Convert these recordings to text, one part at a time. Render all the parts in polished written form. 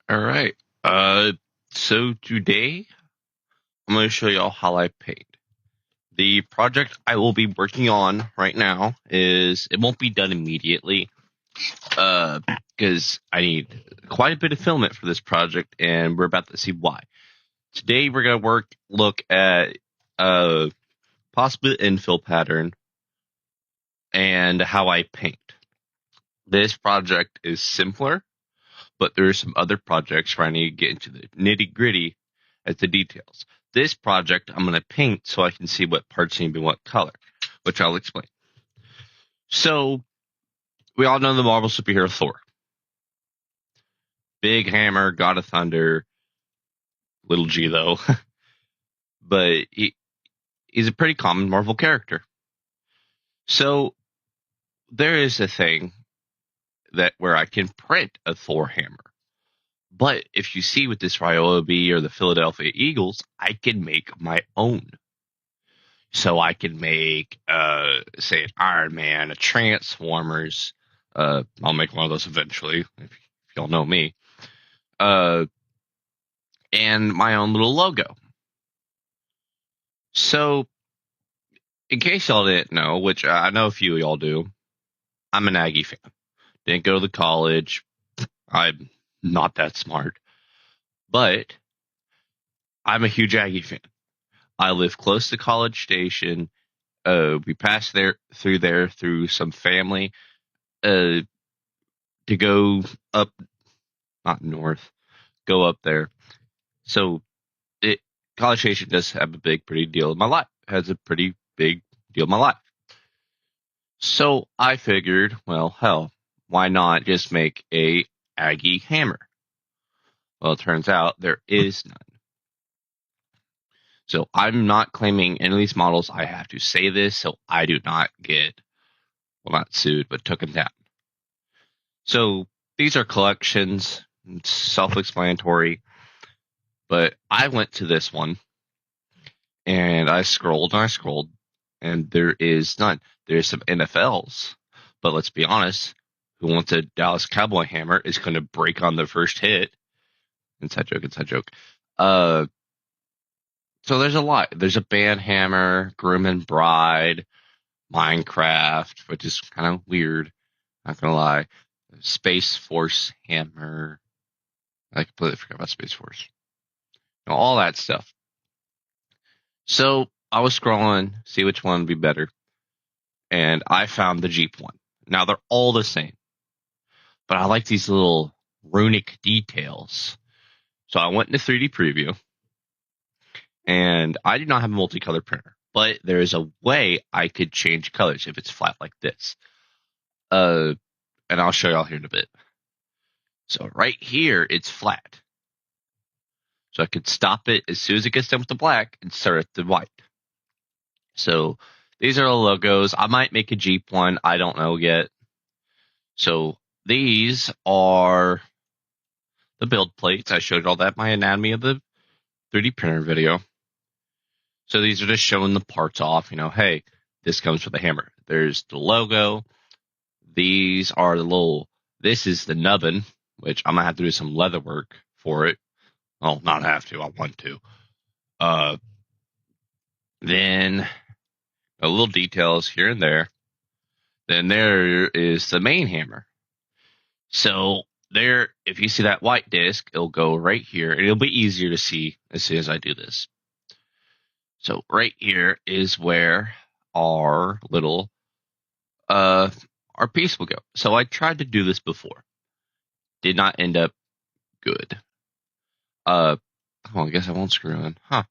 All right. So today I'm going to show y'all how I paint. The project I will be working on right now is it won't be done immediately, uh, because I need quite a bit of filament for this project, and we're about to see why. Today we're going to look at possibly infill pattern and how I paint. This project is simpler, but there are some other projects where I need to get into the nitty gritty as the details. This project I'm going to paint so I can see what parts need to be what color, which I'll explain. So we all know the Marvel superhero Thor. Big hammer, god of thunder, little G though. But he's a pretty common Marvel character. So there is a thing that where I can print a Thor hammer. But if you see with this Ryobi or the Philadelphia Eagles, I can make my own. So I can make, say, an Iron Man, a Transformers. I'll make one of those eventually, if y'all know me. Uh, and my own little logo. So, in case y'all didn't know, which I know a few of y'all do, I'm an Aggie fan. Didn't go to the college. I'm not that smart, but I'm a huge Aggie fan. I live close to College Station. We passed through some family. Uh, to go up, not north, go up there. So it College Station does have a pretty deal in my life. Has a pretty big deal in my life. So I figured, well, hell, why not just make a Aggie hammer? Well, it turns out there is none. So I'm not claiming any of these models. I have to say this so I do not get, well, not sued, but taken down. So these are collections. It's self-explanatory. But I went to this one and I scrolled and I scrolled, and there is none. There's some NFLs, but let's be honest, who wants a Dallas Cowboy hammer is going to break on the first hit. Inside joke, inside joke. Uh, so there's a lot. There's a band hammer, Groom and Bride, Minecraft, which is kind of weird. Not gonna lie. Space Force hammer. I completely forgot about Space Force. All that stuff. So I was scrolling, see which one would be better, and I found the Jeep one. Now they're all the same, but I like these little runic details. So I went into 3D preview, and I do not have a multicolor printer, but there is a way I could change colors if it's flat like this. Uh, and I'll show y'all here in a bit. So right here, it's flat. So I could stop it as soon as it gets done with the black and start at the white. So these are the logos. I might make a Jeep one. I don't know yet. So these are the build plates. I showed all that in my anatomy of the 3D printer video. So these are just showing the parts off. Hey, this comes with a hammer. There's the logo. These are the little, this is the nubbin, which I'm going to have to do some leather work for it. Well, not have to. I want to. Then a little details here and there. Then there is the main hammer. So there, if you see that white disc, it'll go right here, and it'll be easier to see as soon as I do this. So right here is where our little our piece will go. So I tried to do this before, did not end up good. Oh, I guess I won't screw in, huh?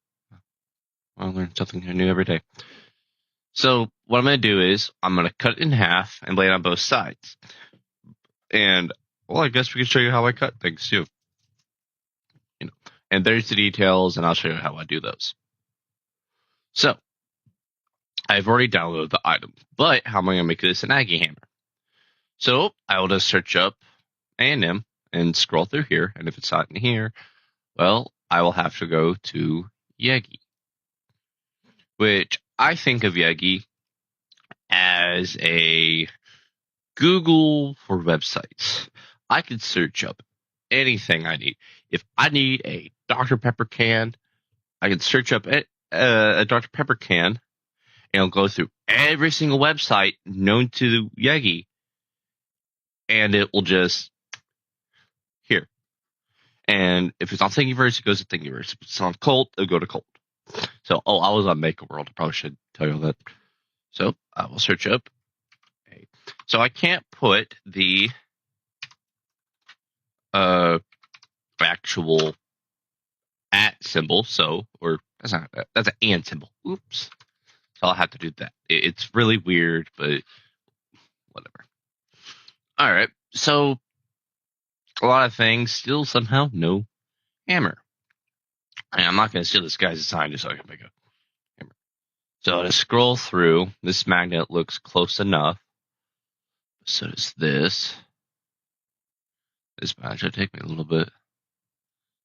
I learn something new every day. So what I'm gonna do is I'm gonna cut it in half and lay it on both sides. And well, I guess we can show you how I cut things too. And there's the details, and I'll show you how I do those. So I've already downloaded the item, but how am I going to make this an Aggie hammer? So I will just search up A&M and scroll through here, and if it's not in here, well, I will have to go to Yegi, which I think of Yegi as a Google for websites. I could search up anything I need. If I need a Dr. Pepper can, I can search up a Dr. Pepper can, and it'll go through every single website known to Yeti, and it will just here. And if it's on Thingiverse, it goes to Thingiverse. If it's on Cult, it'll go to Cult. So, I was on Make a World. I probably should tell you that. So, I will search up. So, I can't put the actual at symbol. So, or that's an and symbol. Oops. So, I'll have to do that. It's really weird, but whatever. All right. So, a lot of things still somehow no hammer. And I'm not going to steal this guy's design just so I can make a hammer. So to scroll through, this magnet looks close enough. So does this. This might actually take me a little bit.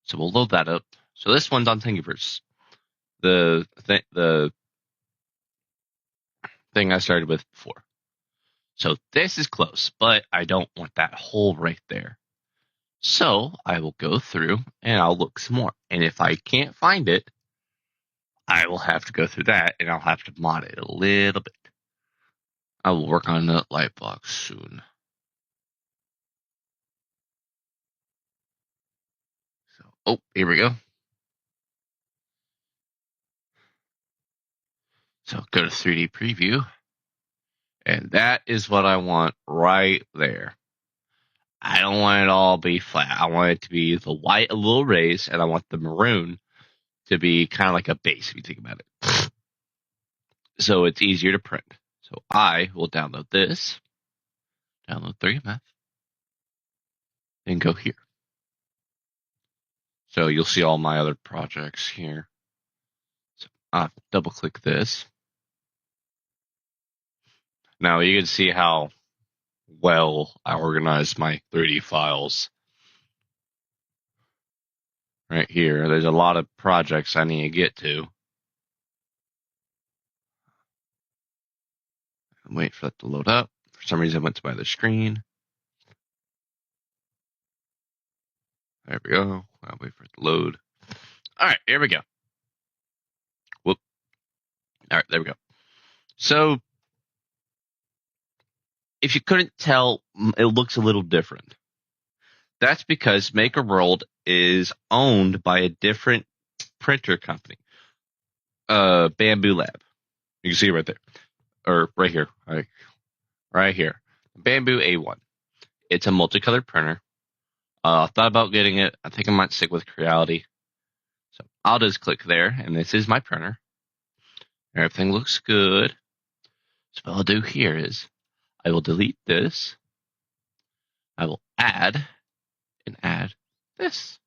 So we'll load that up. So this one's on Thingiverse. The thing I started with before. So this is close, but I don't want that hole right there. So I will go through and I'll look some more. And if I can't find it, I will have to go through that and I'll have to mod it a little bit. I will work on the light box soon. So, here we go. So go to 3D preview. And that is what I want right there. I don't want it all be flat. I want it to be the white a little raised, and I want the maroon to be kind of like a base if you think about it. So it's easier to print. So I will download this, download 3MF, and go here. So you'll see all my other projects here. So I'll double click this. Now you can see how well I organized my 3D files. Right here, there's a lot of projects I need to get to. Wait for that to load up. For some reason, I went to my other screen. There we go. I'll wait for it to load. All right, here we go. Whoop. All right, there we go. So, if you couldn't tell, it looks a little different. That's because Maker World is owned by a different printer company, Bambu Lab. You can see it right there, or right here, right here, Bambu A1. It's a multicolored printer. I thought about getting it. I think I might stick with Creality. So I'll just click there, and this is my printer. Everything looks good. So what I'll do here is I will delete this. I will add this.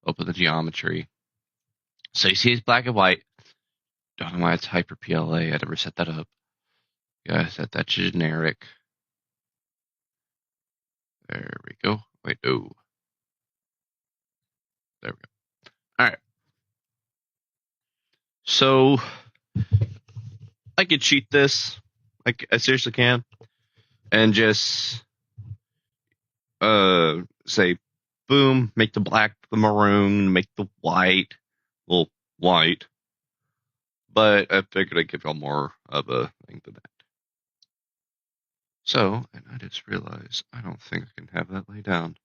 Open the geometry. So you see it's black and white. Don't know why it's Hyper PLA. I never set that up. Yeah, set that to generic. There we go. Wait, oh. There we go. All right. So I could cheat this. I seriously can. And just say boom, make the black the maroon, make the white, well, white. But I figured I'd give y'all more of a thing than that. So, and I just realized I don't think I can have that lay down.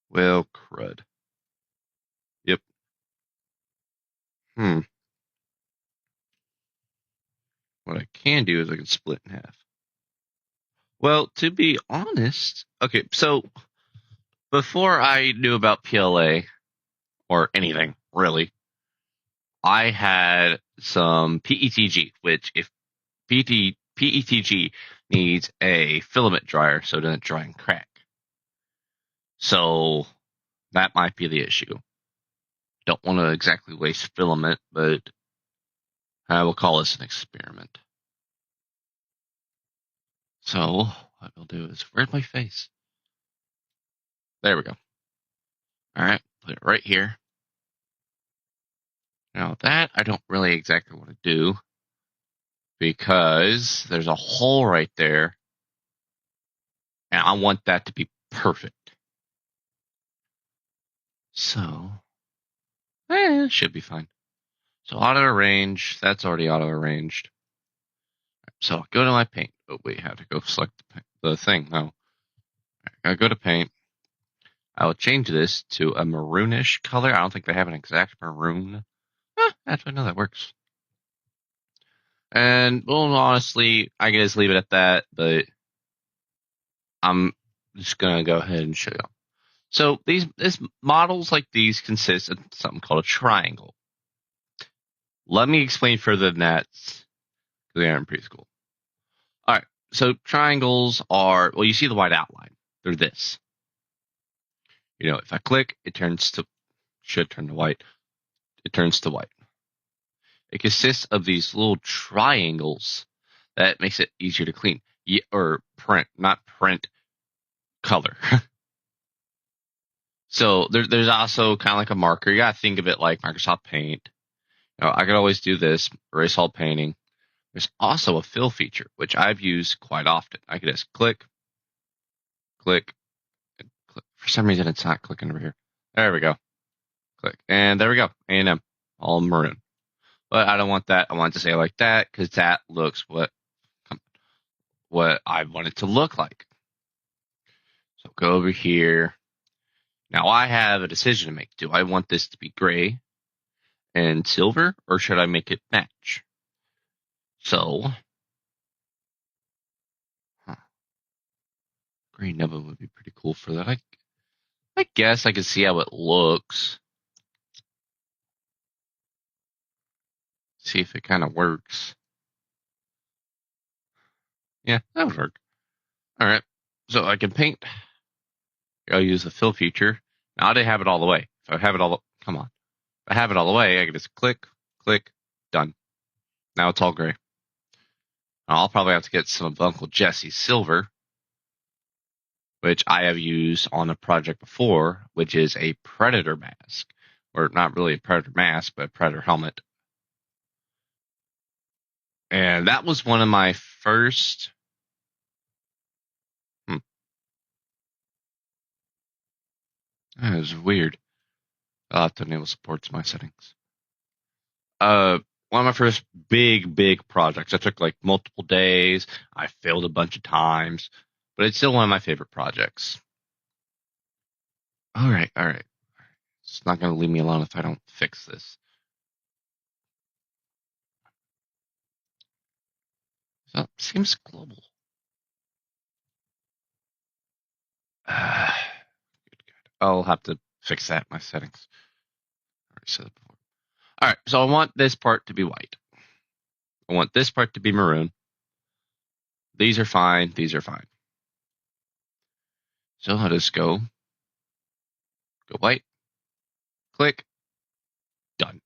Well, crud. Yep. What I can do is I can split in half. Well, to be honest, okay, so before I knew about PLA or anything really, I had some PETG, which if PETG needs a filament dryer so it doesn't dry and crack. So that might be the issue. Don't want to exactly waste filament, but I will call this an experiment. So what we'll do is, where's my face? There we go. All right, put it right here. Now that I don't really exactly want to do because there's a hole right there And I want that to be perfect. So, it should be fine. So auto arrange, that's already auto arranged. So I'll go to my paint. Oh wait, I have to go select the thing. No, I go to paint. I will change this to a maroonish color. I don't think they have an exact maroon. Actually, no, that works. And well, honestly, I can just leave it at that. But I'm just gonna go ahead and show you. So these models like these consist of something called a triangle. Let me explain further than that, because they are in preschool. All right. So triangles are, well, you see the white outline. They're this. If I click, should turn to white. It turns to white. It consists of these little triangles that makes it easier to clean or print, not print color. So there's also kind of like a marker. You got to think of it like Microsoft Paint. I could always do this, erase all painting. There's also a fill feature, which I've used quite often. I could just click, click, and click. For some reason, it's not clicking over here. There we go. Click. And there we go. A&M, all maroon. But I don't want that. I want it to say like that because that looks what I want it to look like. So go over here. Now I have a decision to make. Do I want this to be gray and silver, or should I make it match? So, green Nova would be pretty cool for that. I guess I can see how it looks. See if it kind of works. Yeah, that would work. All right. So I can paint. I'll use the fill feature. Now I didn't have it all the way. If I have it all, come on. If I have it all the way, I can just click, click, done. Now it's all gray. I'll probably have to get some of Uncle Jesse's silver, which I have used on a project before, which is a predator mask. Or not really a predator mask, but a predator helmet. And that was one of my first. That was weird. I'll have to enable supports my settings. One of my first big projects. I took like multiple days. I failed a bunch of times, but it's still one of my favorite projects. All right. It's not going to leave me alone if I don't fix this. So, seems global. Good. I'll have to fix that in my settings. Already said it before. All right, so I want this part to be white. I want this part to be maroon. These are fine. These are fine. So I'll just go white, click, done.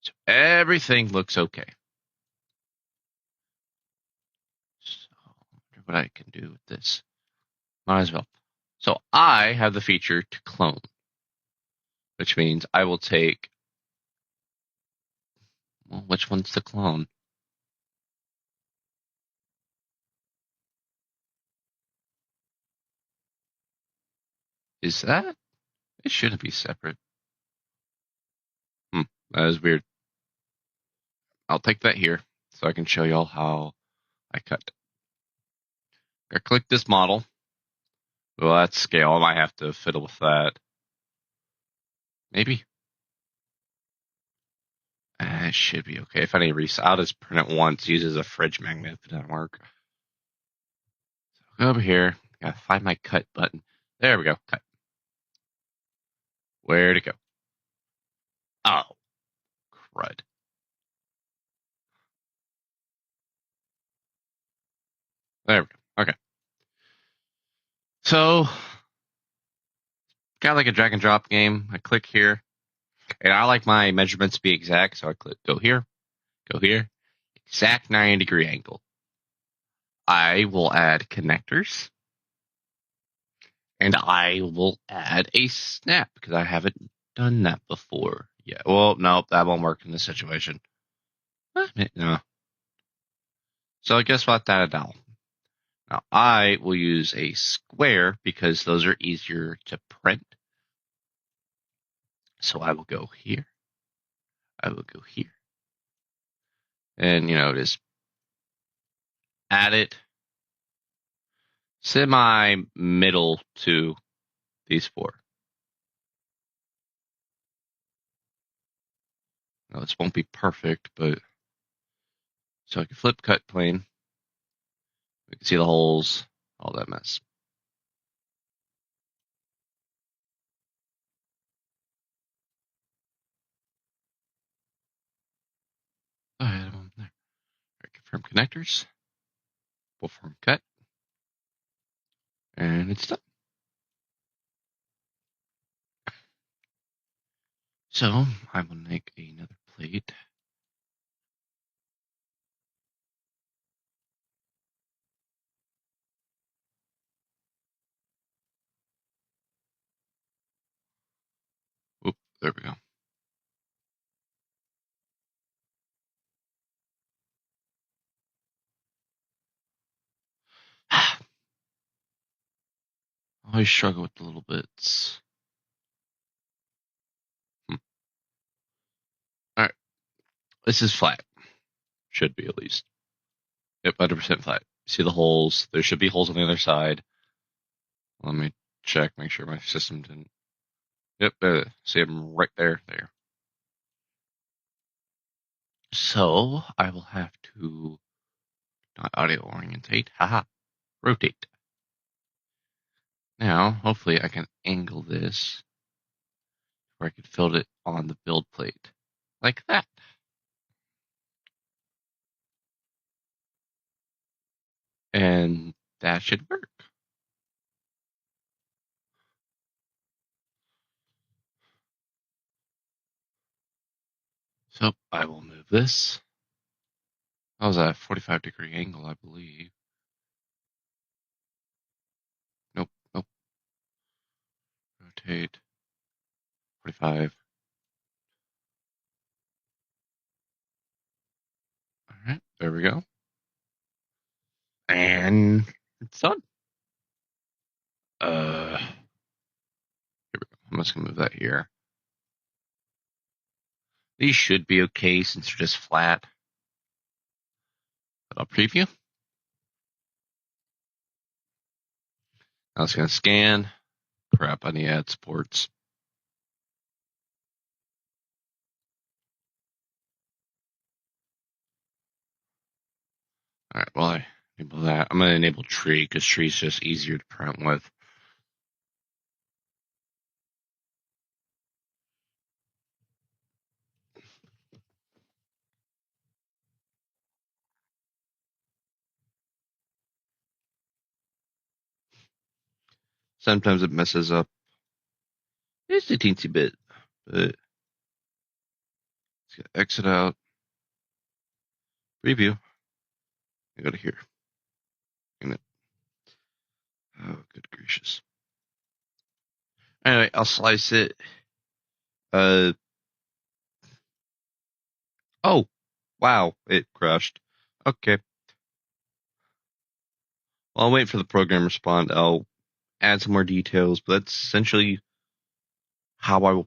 So everything looks okay. So I wonder what I can do with this. Might as well. So I have the feature to clone, which means I will take. Well, which one's the clone? Is that? It shouldn't be separate. That is weird. I'll take that here so I can show y'all how I cut. I click this model. Well, that's scale. I might have to fiddle with that. Maybe. It should be okay. If I need to I'll just print it once. Use it as a fridge magnet if it doesn't work. So go over here. Gotta find my cut button. There we go. Cut. Where'd it go? Oh, crud. There we go. Okay. So, got like a drag and drop game. I click here. And I like my measurements to be exact, so I click go here, exact 90-degree angle. I will add connectors. And I will add a snap because I haven't done that before. Yeah. Well, no, that won't work in this situation. No. So guess what? That all. Now I will use a square because those are easier to print. So I will go here. I will go here. And, just add it semi-middle to these four. Now this won't be perfect, but so I can flip cut plane. We can see the holes, all that mess. I had them there. All right, confirm connectors. We'll form cut. And it's done. So I will make another plate. Oop, there we go. I always struggle with the little bits. All right, this is flat. Should be at least. Yep, 100% flat. See the holes? There should be holes on the other side. Let me check, make sure my system didn't. Yep, see them right there. There. So I will have to not audio orientate. Haha. Rotate. Now, hopefully, I can angle this where I can fill it on the build plate like that. And that should work. So I will move this. That was a 45-degree angle, I believe. Nope, nope. Rotate. 45. All right, there we go. And it's done. Here we go. I'm just gonna move that here. These should be okay since they're just flat. But I'll preview. Now it's gonna scan. Crap, I need to add sports. All right, well, I enable that. I'm going to enable tree because tree's just easier to print with. Sometimes it messes up. It's a teensy bit, but let's get exit out, preview, I go to here. Oh, good gracious. Anyway, I'll slice it. Oh, wow, it crashed. Okay. Well, I'll wait for the program to respond. I'll add some more details, but that's essentially how I will